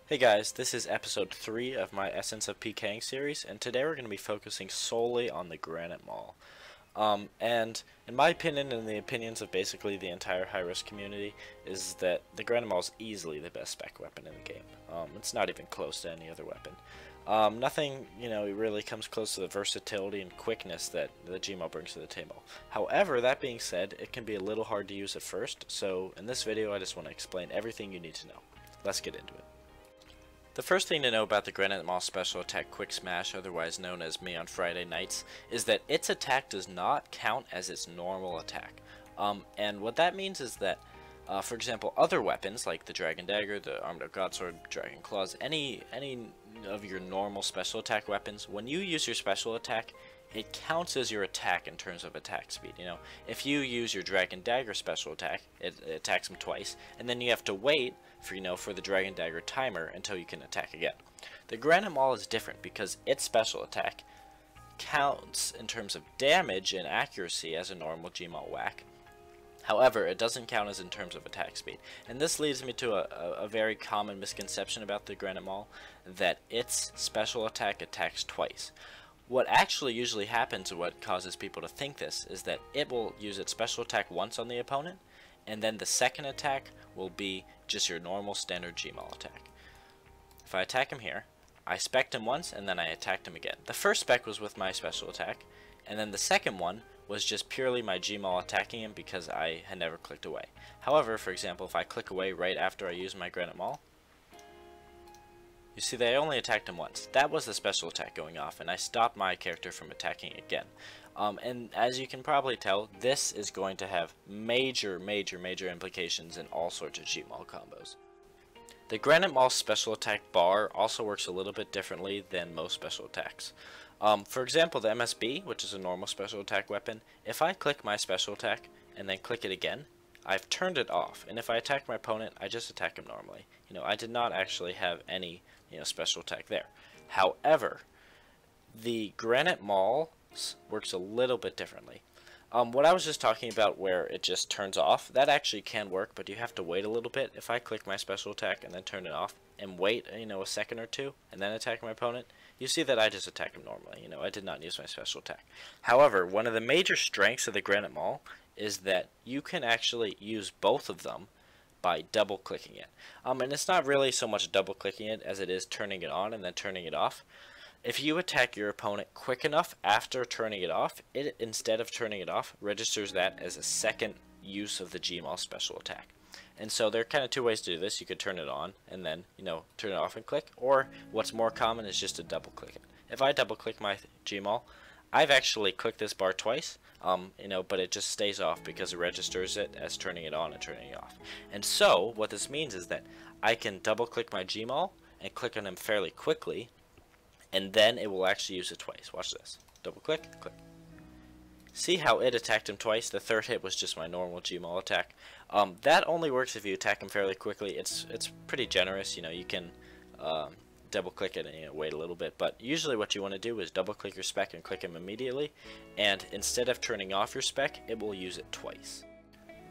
Hey guys, this is episode 3 of my Essence of PKing series, and today we're going to be focusing solely on the Granite Maul. And in my opinion, and the opinions of basically the entire high-risk community, is that the Granite Maul is easily the best spec weapon in the game. It's not even close to any other weapon. Nothing, really comes close to the versatility and quickness that the G-Maul brings to the table. However, that being said, it can be a little hard to use at first, so in this video I just want to explain everything you need to know. Let's get into it. The first thing to know about the Granite Maul special attack Quick Smash, otherwise known as Me on Friday Nights, is that its attack does not count as its normal attack. And what that means is that, for example, other weapons like the Dragon Dagger, the Armed Godsword, Dragon Claws, any of your normal special attack weapons, when you use your special attack, it counts as your attack in terms of attack speed. If you use your Dragon Dagger special attack, it attacks them twice, and then you have to wait for the Dragon Dagger timer until you can attack again. The Granite Maul is different because its special attack counts in terms of damage and accuracy as a normal G-Maul whack. However, it doesn't count as in terms of attack speed. And this leads me to a very common misconception about the Granite Maul, that its special attack attacks twice. What actually usually happens, and what causes people to think this, is that it will use its special attack once on the opponent, and then the second attack will be just your normal standard G-Maul attack. If I attack him here, I spec'd him once, and then I attacked him again. The first spec was with my special attack, and then the second one was just purely my G-Maul attacking him because I had never clicked away. However, for example, if I click away right after I use my Granite Maul, you see that I only attacked him once. That was the special attack going off, and I stopped my character from attacking again. And as you can probably tell, this is going to have major implications in all sorts of G-Maul combos. The Granite Maul special attack bar also works a little bit differently than most special attacks. For example, the MSB, which is a normal special attack weapon, if I click my special attack and then click it again, I've turned it off, and if I attack my opponent, I just attack him normally. I did not actually have any special attack there. However, the Granite Maul works a little bit differently. What I was just talking about where it just turns off, that actually can work, but you have to wait a little bit. If I click my special attack and then turn it off and wait a second or two and then attack my opponent, you see that I just attack him normally. I did not use my special attack. However, one of the major strengths of the Granite Maul is that you can actually use both of them by double clicking it. And it's not really so much double clicking it as it is turning it on and then turning it off. If you attack your opponent quick enough after turning it off, it, instead of turning it off, registers that as a second use of the G-Maul special attack. And so there are kind of two ways to do this. You could turn it on and then, turn it off and click, or what's more common is just to double click it. If I double click my G-Maul, I've actually clicked this bar twice, but it just stays off because it registers it as turning it on and turning it off. And so what this means is that I can double click my G-Maul and click on him fairly quickly, and then it will actually use it twice. Watch this. Double click, click. See how it attacked him twice? The third hit was just my normal G-Maul attack. That only works if you attack him fairly quickly. It's pretty generous. You can double click it and wait a little bit, but usually what you want to do is double click your spec and click him immediately, and instead of turning off your spec, it will use it twice.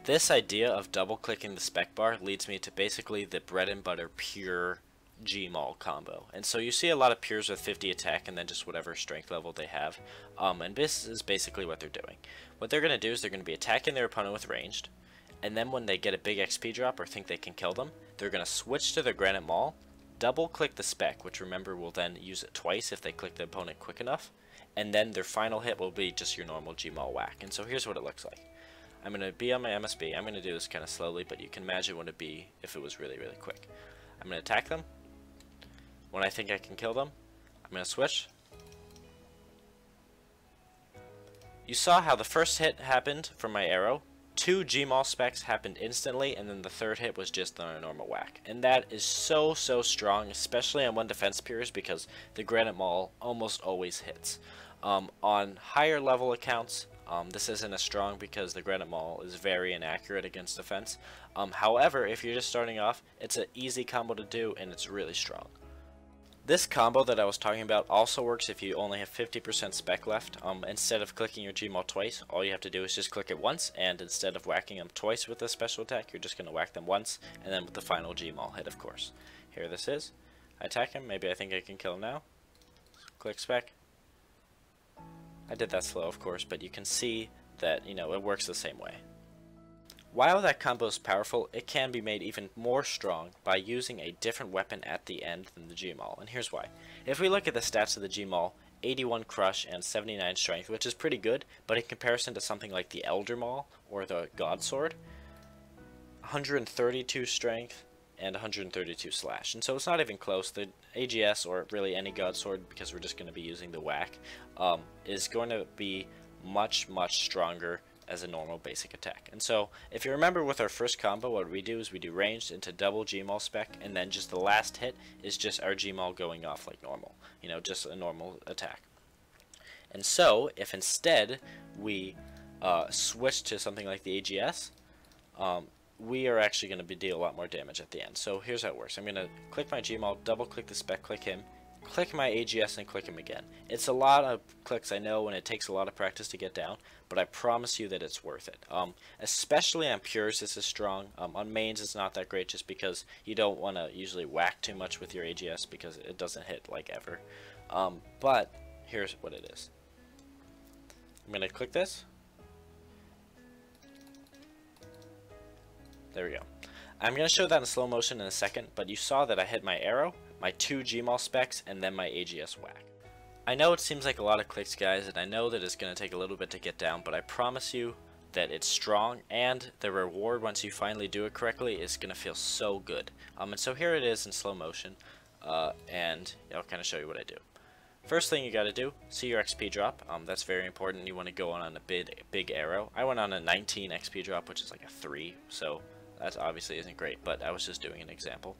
This idea of double clicking the spec bar leads me to basically the bread and butter pure G-Maul combo. And so you see a lot of pures with 50 attack and then just whatever strength level they have, and this is basically what they're doing. What they're going to do is they're going to be attacking their opponent with ranged, and then when they get a big XP drop or think they can kill them, they're going to switch to their Granite Maul, double click the spec, which remember will then use it twice if they click the opponent quick enough, and then their final hit will be just your normal G-Maul whack. And so here's what it looks like. I'm going to be on my MSB. I'm going to do this kind of slowly, but you can imagine what it'd be if it was really quick. I'm going to attack them. When I think I can kill them, I'm going to switch. You saw how the first hit happened from my arrow. 2 G-Maul specs happened instantly, and then the third hit was just a normal whack. And that is so strong, especially on one defense pures, because the Granite Maul almost always hits. On higher level accounts, this isn't as strong because the Granite Maul is very inaccurate against defense. However, if you're just starting off, it's an easy combo to do, and it's really strong. This combo that I was talking about also works if you only have 50% spec left. Instead of clicking your G-Maul twice, all you have to do is just click it once, and instead of whacking them twice with a special attack, you're just going to whack them once, and then with the final G-Maul hit, of course. Here this is. I attack him. Maybe I think I can kill him now. Click spec. I did that slow, of course, but you can see that, you know, it works the same way. While that combo is powerful, it can be made even more strong by using a different weapon at the end than the G-Maul, and here's why. If we look at the stats of the G-Maul, 81 crush and 79 strength, which is pretty good, but in comparison to something like the Elder Maul or the God Sword, 132 strength and 132 slash, and so it's not even close. The AGS, or really any God Sword, because we're just going to be using the whack, is going to be much stronger as a normal basic attack. And so if you remember with our first combo, what we do is we do ranged into double G-Maul spec, and then just the last hit is just our G-Maul going off like normal, you know, just a normal attack. And so if instead we switch to something like the AGS, we are actually going to deal a lot more damage at the end. So here's how it works. I'm going to click my G-Maul, double click the spec, click him, click my AGS, and click him again. It's a lot of clicks, I know, and it takes a lot of practice to get down, but I promise you that it's worth it. Especially on pures, this is strong. On mains, it's not that great, just because you don't want to usually whack too much with your AGS because it doesn't hit like ever. But here's what it is. I'm going to click this. There we go. I'm going to show that in slow motion in a second, but you saw that I hit my arrow, my 2 G-Maul specs, and then my AGS whack. I know it seems like a lot of clicks, guys, and I know that it's going to take a little bit to get down, but I promise you that it's strong, and the reward once you finally do it correctly is going to feel so good. And so here it is in slow motion, and I'll kind of show you what I do. First thing you got to do, see your XP drop. That's very important. You want to go on a big arrow. I went on a 19 XP drop, which is like a 3, so that obviously isn't great, but I was just doing an example.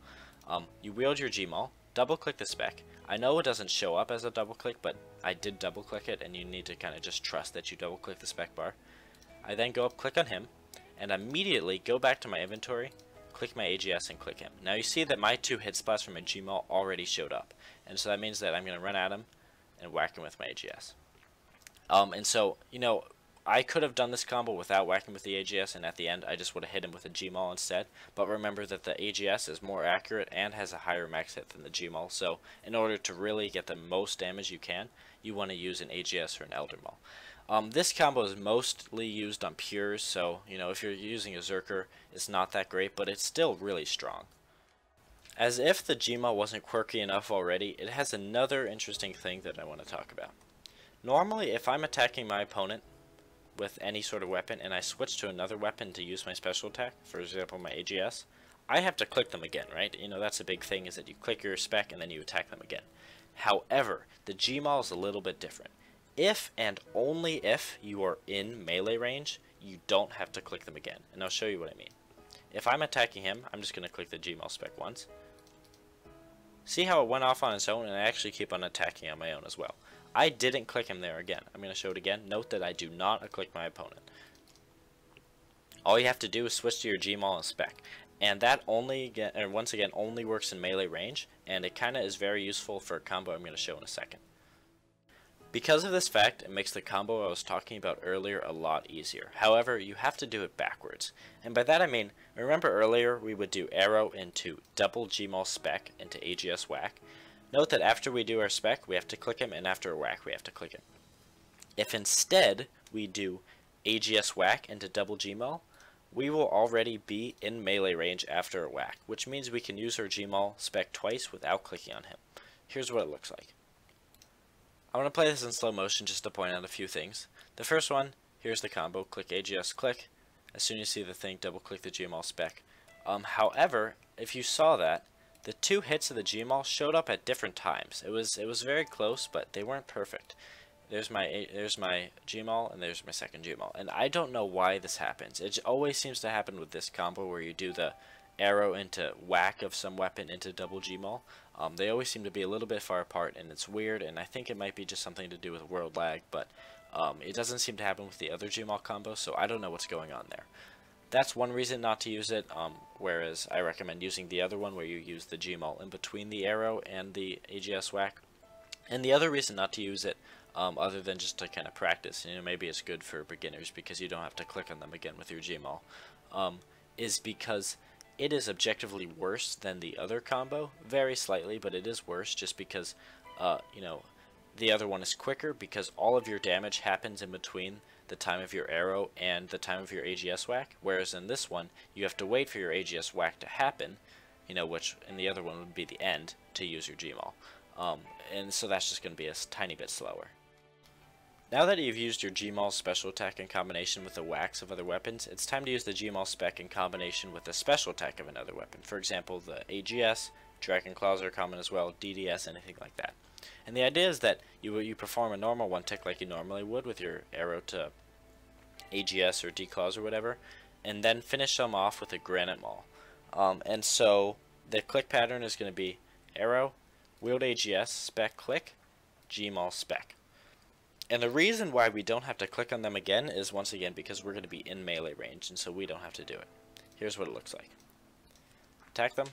You wield your G-Maul, double click the spec. I know it doesn't show up as a double click, but I did double click it, and you need to kind of just trust that you double click the spec bar. I then go up, click on him, and immediately go back to my inventory, click my AGS, and click him. Now you see that my 2 hit spots from my G-Maul already showed up, and so that means that I'm going to run at him and whack him with my AGS. And so, you know, I could have done this combo without whacking with the AGS, and at the end I just would have hit him with a G-Maul instead, but remember that the AGS is more accurate and has a higher max hit than the G-Maul, so in order to really get the most damage you can, you want to use an AGS or an Elder Maul. This combo is mostly used on pures, so you know, if you're using a Zerker, it's not that great, but it's still really strong. As if the G-Maul wasn't quirky enough already, it has another interesting thing that I want to talk about. Normally, if I'm attacking my opponent with any sort of weapon and I switch to another weapon to use my special attack, for example my AGS, I have to click them again, right? You know, that's a big thing, is that you click your spec and then you attack them again. However, the G-Maul is a little bit different. If and only if you are in melee range, you don't have to click them again, and I'll show you what I mean. If I'm attacking him, I'm just going to click the G-Maul spec once. See how it went off on its own, and I actually keep on attacking on my own as well. I didn't click him there again. I'm going to show it again. Note that I do not click my opponent. All you have to do is switch to your G-Maul and spec. And that once again only works in melee range, and it kind of is very useful for a combo I'm going to show in a second. Because of this fact, it makes the combo I was talking about earlier a lot easier. However, you have to do it backwards. And by that I mean, remember earlier we would do arrow into double G-Maul spec into AGS whack. Note that after we do our spec, we have to click him, and after a whack, we have to click him. If instead we do AGS whack into double G-Maul, we will already be in melee range after a whack, which means we can use our G-Maul spec twice without clicking on him. Here's what it looks like. I want to play this in slow motion just to point out a few things. The first one, here's the combo, click AGS, click. As soon as you see the thing, double click the G-Maul spec. However, if you saw that, the 2 hits of the G-Maul showed up at different times. It was very close, but they weren't perfect. There's my G-Maul, and there's my second G-Maul. And I don't know why this happens. It always seems to happen with this combo where you do the arrow into whack of some weapon into double G-Maul. They always seem to be a little bit far apart, and it's weird, and I think it might be just something to do with world lag, but it doesn't seem to happen with the other G-Maul combo, so I don't know what's going on there. That's one reason not to use it, whereas I recommend using the other one where you use the G-Maul in between the arrow and the AGS whack. And the other reason not to use it, other than just to kind of practice, you know, maybe it's good for beginners because you don't have to click on them again with your G-Maul, is because it is objectively worse than the other combo, very slightly, but it is worse just because, you know, the other one is quicker because all of your damage happens in between the time of your arrow and the time of your AGS whack, whereas in this one, you have to wait for your AGS whack to happen, you know, which in the other one would be the end to use your G-Maul. And so that's just going to be a tiny bit slower. Now that you've used your G-Maul special attack in combination with the whacks of other weapons, it's time to use the G-Maul spec in combination with the special attack of another weapon. For example, the AGS, Dragon Claws are common as well, DDS, anything like that. And the idea is that you perform a normal one tick like you normally would with your arrow to AGS or D-Claws or whatever, and then finish them off with a Granite Maul. And so the click pattern is going to be arrow, wield AGS, spec, click, G-Maul, spec. And the reason why we don't have to click on them again is, once again, because we're going to be in melee range, and so we don't have to do it. Here's what it looks like. Attack them.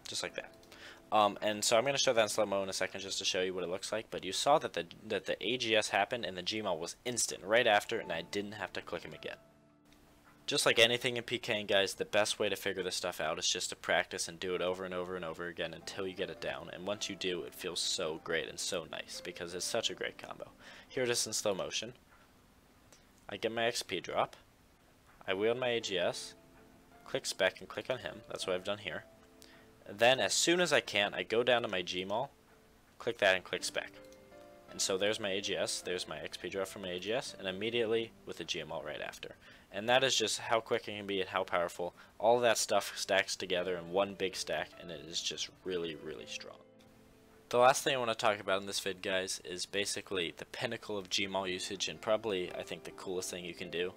Just like that. And so I'm going to show that in slow-mo in a second just to show you what it looks like, but you saw that the AGS happened and the G-Maul was instant right after, and I didn't have to click him again. Just like anything in PKing, guys, the best way to figure this stuff out is just to practice and do it over and over and over again until you get it down. And once you do, it feels so great and so nice because it's such a great combo. Here it is in slow motion. I get my XP drop. I wield my AGS, click spec, and click on him. That's what I've done here. Then, as soon as I can, I go down to my G-Maul, click that, and click spec. And so there's my AGS, there's my XP drop from my AGS, and immediately with the G-Maul right after. And that is just how quick it can be and how powerful. All of that stuff stacks together in one big stack, and it is just really, really strong. The last thing I want to talk about in this vid, guys, is basically the pinnacle of G-Maul usage, and probably, I think, the coolest thing you can do.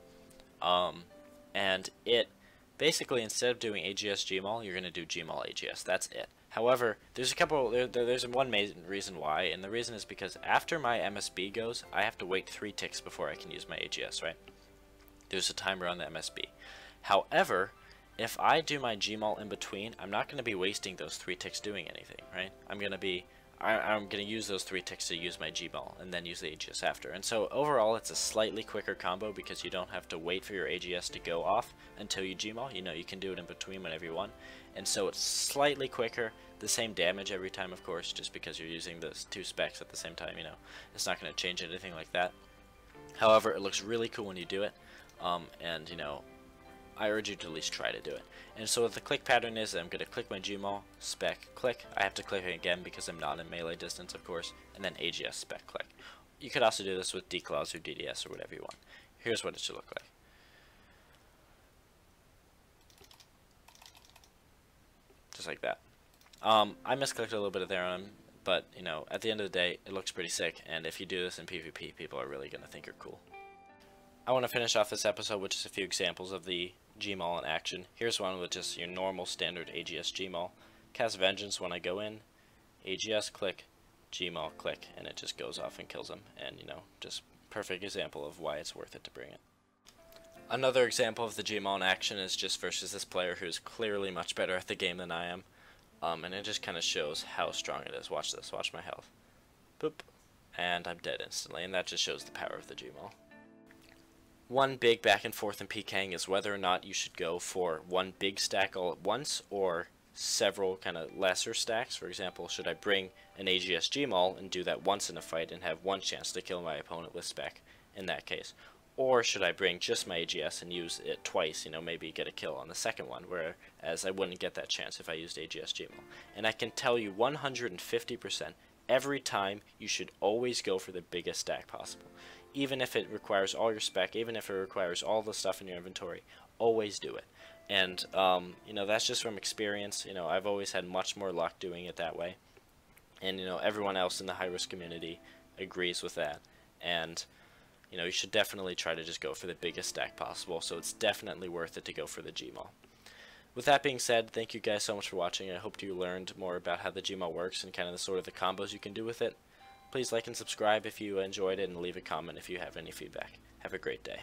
And it, basically, instead of doing AGS G-Maul, you're going to do G-Maul AGS. That's it. However, there's one main reason why, and the reason is because after my MSB goes, I have to wait 3 ticks before I can use my AGS, right? There's a timer on the MSB. However, if I do my G-Maul in between, I'm not going to be wasting those 3 ticks doing anything, right? I'm going to use those 3 ticks to use my G-Maul and then use the AGS after. And so overall, it's a slightly quicker combo because you don't have to wait for your AGS to go off until you G-Maul. You know, you can do it in between whenever you want. And so it's slightly quicker, the same damage every time, of course, just because you're using those 2 specs at the same time, you know. It's not going to change anything like that. However, it looks really cool when you do it. And, you know, I urge you to at least try to do it. And so what the click pattern is, I'm going to click my G-Maul, spec, click. I have to click it again because I'm not in melee distance, of course, and then AGS, spec, click. You could also do this with D-Claws or DDS or whatever you want. Here's what it should look like. Just like that. I misclicked a little bit there on him, but, you know, at the end of the day, it looks pretty sick, and if you do this in PvP, people are really going to think you're cool. I want to finish off this episode with just a few examples of the G-Maul in action. Here's one with just your normal standard AGS G-Maul. Cast Vengeance when I go in, AGS click, G-Maul click, and it just goes off and kills him. And, you know, just perfect example of why it's worth it to bring it. Another example of the G-Maul in action is just versus this player who's clearly much better at the game than I am. And it just kind of shows how strong it is. Watch this, watch my health. Boop. And I'm dead instantly, and that just shows the power of the G-Maul. One big back and forth in PKing is whether or not you should go for one big stack all at once or several kind of lesser stacks. For example, should I bring an AGS G-Maul and do that once in a fight and have one chance to kill my opponent with spec in that case? Or should I bring just my AGS and use it twice, you know, maybe get a kill on the second one, whereas I wouldn't get that chance if I used AGS G-Maul. And I can tell you 150% every time you should always go for the biggest stack possible. Even if it requires all your spec, even if it requires all the stuff in your inventory, always do it. And, you know, that's just from experience. You know, I've always had much more luck doing it that way. And, you know, everyone else in the high-risk community agrees with that. And, you know, you should definitely try to just go for the biggest stack possible. So it's definitely worth it to go for the G-Maul. With that being said, thank you guys so much for watching. I hope you learned more about how the G-Maul works and kind of the sort of the combos you can do with it. Please like and subscribe if you enjoyed it, and leave a comment if you have any feedback. Have a great day.